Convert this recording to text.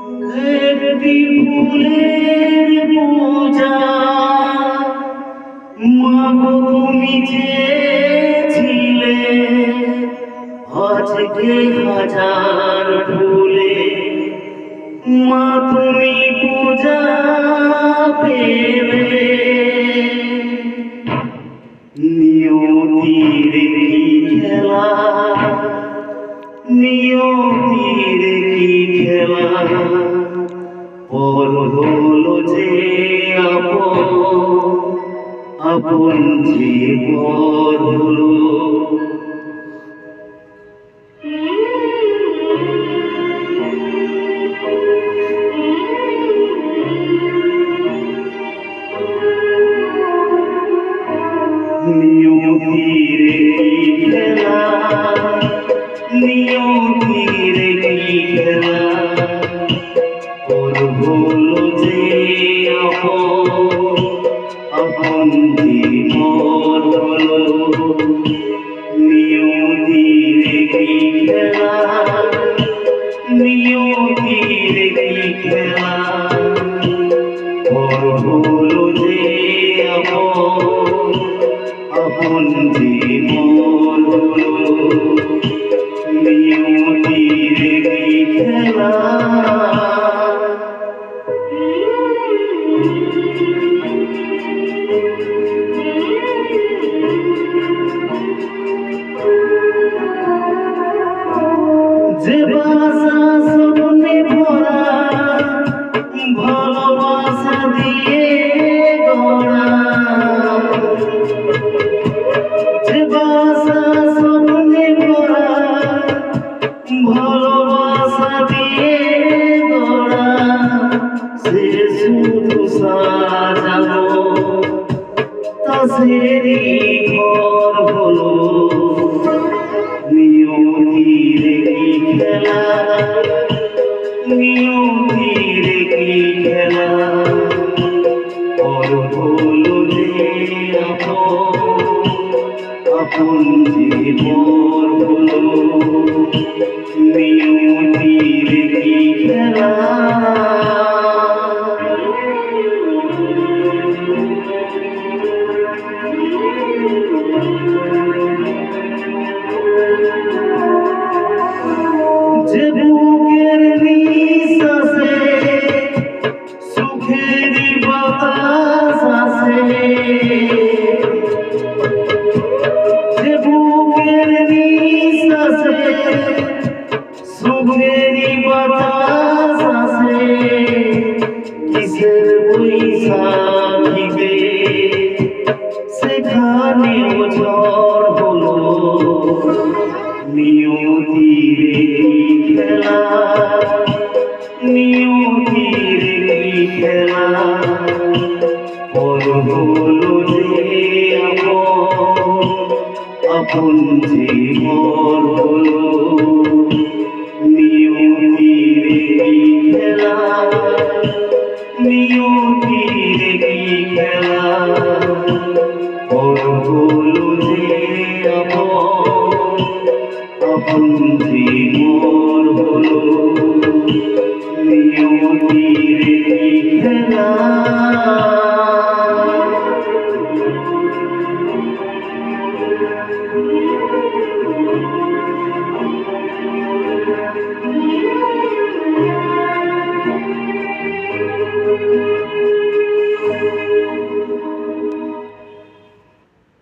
একটি ফুলের পূজা মাগো তুমি চেয়েছিলে, আজকে হাজার ফুলে মা তুমি পূজা পেলে। নিয়তির কি খেলা, নিয়তির কি খেলা, পর হলো যে আপন জীবন হলো। নিয়তির কি খেলা, নিয়তির কি খেলা, পর হলো যে আপন জীবন হলো। নিয়তির কি খেলা, নিয়তির কি খেলা, পর হলো যে আপন জীবন হলো। নিয়তির কি খেলা। যে বাসা স্বপ্নে ভরা, ভালোবাসা দিয়ে গড়া, যে বাসা স্বপ্নে ভরা, ভালোবাসা দিয়ে গড়া, সে শুধু সাজানো তাসেরই ঘর হলো। নিয়তির কি খেলা, নিয়তির কি খেলা, পর হলো যে আপন জীবন হলো। নিয়তির কি খেলা। যে বুকের নিঃশ্বাসে সুখের বাতাস আসে, যে বুকের নিঃশ্বাসে সুখের বাতাস আসে, কিসের বৈশাখীতে সেখানেও ঝড় হলো। নিয়তির কি খেলা, নিয়তির কি খেলা, পর হলো যে আপন জীবন হলো। নিয়তির কি খেলা, নিয়তির কি খেলা, পর হলো যে আপন জীবন হলো। নিয়তির কি